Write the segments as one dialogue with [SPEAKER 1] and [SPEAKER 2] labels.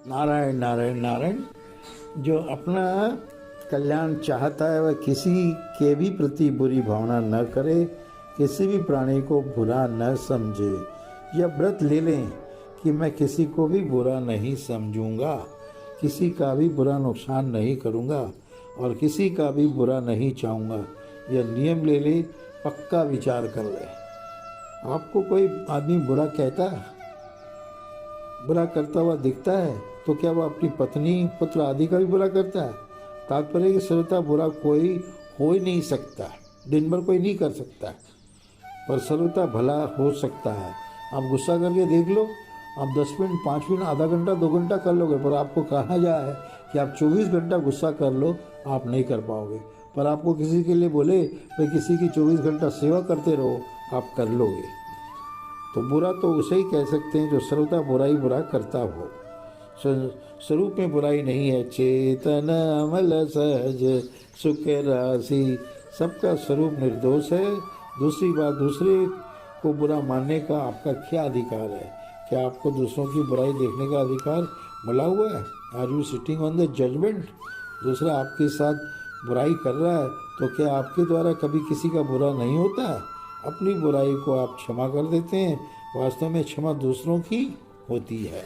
[SPEAKER 1] नारायण नारायण नारायण। जो अपना कल्याण चाहता है वह किसी के भी प्रति बुरी भावना न करे, किसी भी प्राणी को बुरा न समझे। यह व्रत ले लें कि मैं किसी को भी बुरा नहीं समझूंगा, किसी का भी बुरा नुकसान नहीं करूंगा और किसी का भी बुरा नहीं चाहूँगा। यह नियम ले ले, पक्का विचार कर ले। आपको कोई आदमी बुरा कहता है, बुरा करता हुआ दिखता है, तो क्या वो अपनी पत्नी पुत्र आदि का भी बुरा करता है? तात्पर्य कि सर्वथा बुरा कोई हो ही नहीं सकता, दिन भर कोई नहीं कर सकता, पर सर्वथा भला हो सकता है। आप गुस्सा करके देख लो, आप 10 मिनट 5 मिनट आधा घंटा 2 घंटा कर लोगे, पर आपको कहा जाए कि आप 24 घंटा गुस्सा कर लो, आप नहीं कर पाओगे। पर आपको किसी के लिए बोले भाई किसी की 24 घंटा सेवा करते रहो, आप कर लोगे। तो बुरा तो उसे ही कह सकते हैं जो सर्वथा बुराई बुरा करता हो। स्वरूप में बुराई नहीं है, चेतन अमल सहज सुख राशि, सबका स्वरूप निर्दोष है। दूसरी बात, दूसरे को बुरा मानने का आपका क्या अधिकार है? क्या आपको दूसरों की बुराई देखने का अधिकार मिला हुआ है? Are you sitting on the judgment? दूसरा आपके साथ बुराई कर रहा है तो क्या आपके द्वारा कभी किसी का बुरा नहीं होता है? अपनी बुराई को आप क्षमा कर देते हैं, वास्तव में क्षमा दूसरों की होती है।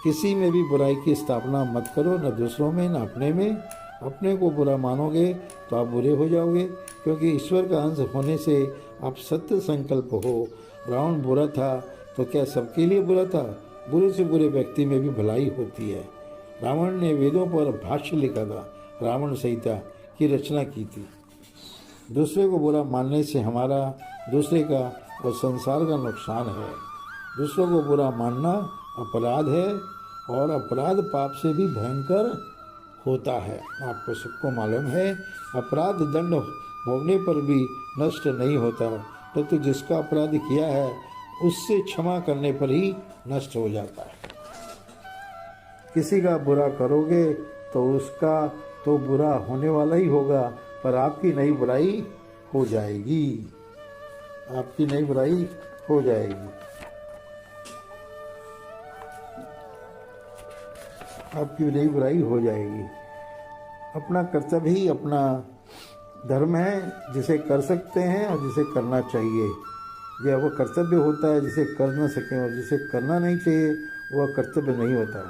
[SPEAKER 1] किसी में भी बुराई की स्थापना मत करो, न दूसरों में न अपने में। अपने को बुरा मानोगे तो आप बुरे हो जाओगे, क्योंकि ईश्वर का अंश होने से आप सत्य संकल्प हो। रावण बुरा था तो क्या सबके लिए बुरा था? बुरे से बुरे व्यक्ति में भी भलाई होती है। रावण ने वेदों पर भाष्य लिखा था, रावण संहिता की रचना की थी। दूसरे को बुरा मानने से हमारा दूसरे का और संसार का नुकसान है। दूसरों को बुरा मानना अपराध है और अपराध पाप से भी भयंकर होता है। आपको सबको मालूम है, अपराध दंड भोगने पर भी नष्ट नहीं होता, परंतु जिसका अपराध किया है उससे क्षमा करने पर ही नष्ट हो जाता है। किसी का बुरा करोगे तो उसका तो बुरा होने वाला ही होगा, पर आपकी नई बुराई हो जाएगी, आपकी नई बुराई हो जाएगी। आपकी नई बुराई हो जाएगी। अपना कर्तव्य ही अपना धर्म है, जिसे कर सकते हैं और जिसे करना चाहिए। यह वो कर्तव्य होता है जिसे कर न सकें, और जिसे करना नहीं चाहिए वह कर्तव्य नहीं होता।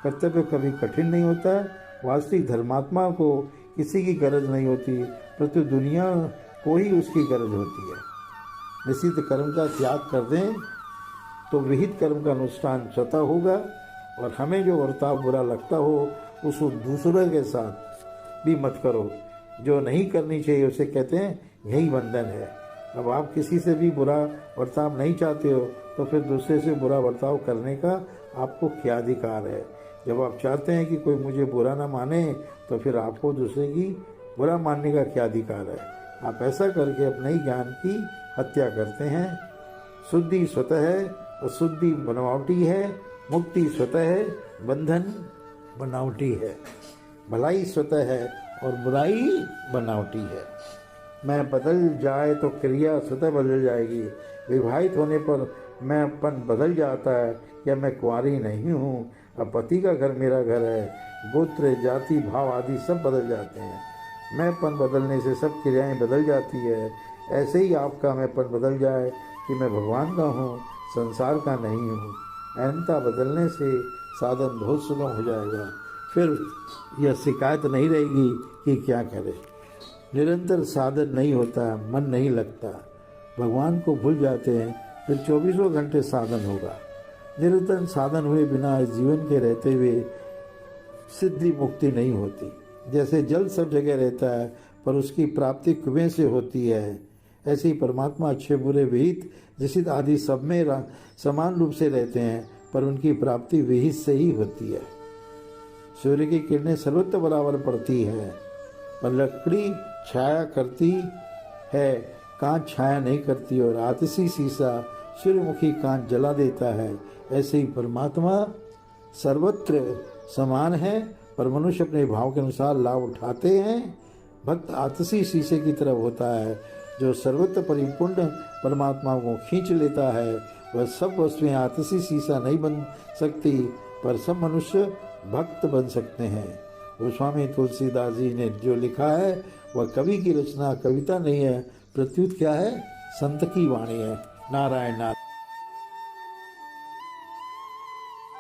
[SPEAKER 1] कर्तव्य कभी कठिन नहीं होता। वास्तविक धर्मात्मा को किसी की गरज नहीं होती, परंतु दुनिया को ही उसकी गरज होती है। निश्चित कर्म का त्याग कर दें तो विहित कर्म का अनुष्ठान स्वतः होगा, और हमें जो वर्ताव बुरा लगता हो उसको दूसरों के साथ भी मत करो। जो नहीं करनी चाहिए उसे कहते हैं यही बंधन है। अब आप किसी से भी बुरा बर्ताव नहीं चाहते हो तो फिर दूसरे से बुरा बर्ताव करने का आपको क्या अधिकार है? जब आप चाहते हैं कि कोई मुझे बुरा ना माने तो फिर आपको दूसरे की बुरा मानने का क्या अधिकार है? आप ऐसा करके अपने ही ज्ञान की हत्या करते हैं। शुद्धि स्वतः है और शुद्धि बनावटी है, मुक्ति स्वतः है, बंधन बनावटी है। भलाई स्वतः है और बुराई बनावटी है। मैं बदल जाए तो क्रिया स्वतः बदल जाएगी। विवाहित होने पर मैंपन बदल जाता है, या मैं कुंवारी नहीं हूँ, अब पति का घर मेरा घर है। गोत्र जाति भाव आदि सब बदल जाते हैं। मैंपन बदलने से सब क्रियाएं बदल जाती है। ऐसे ही आपका मैंपन बदल जाए कि मैं भगवान का हूँ, संसार का नहीं हूँ। अहंता बदलने से साधन बहुत सुगम हो जाएगा। फिर यह शिकायत नहीं रहेगी कि क्या करे। निरंतर साधन नहीं होता, मन नहीं लगता, भगवान को भूल जाते हैं, फिर 24 घंटे साधन होगा। निरंतर साधन हुए बिना जीवन के रहते हुए सिद्धि मुक्ति नहीं होती। जैसे जल सब जगह रहता है पर उसकी प्राप्ति कुएं से होती है, ऐसे ही परमात्मा अच्छे बुरे विहित जिसित आदि सब में समान रूप से रहते हैं, पर उनकी प्राप्ति विहित से ही होती है। सूर्य की किरणें सर्वत्र बराबर पड़ती है, पर लकड़ी छाया करती है, कांच छाया नहीं करती, और आतिशी शीशा सूर्यमुखी कांच जला देता है। ऐसे ही परमात्मा सर्वत्र समान है, पर मनुष्य अपने भाव के अनुसार लाभ उठाते हैं। भक्त आतिशी शीशे की तरफ होता है, जो सर्वत्र परिपूर्ण परमात्मा को खींच लेता है। वह सब वस्तुएं आतिशी शीशा नहीं बन सकती, पर सब मनुष्य भक्त बन सकते हैं। गोस्वामी तुलसीदास जी ने जो लिखा है वह कवि की रचना, कविता नहीं है, प्रत्युत क्या है, संत की वाणी है। नारायण नारायण।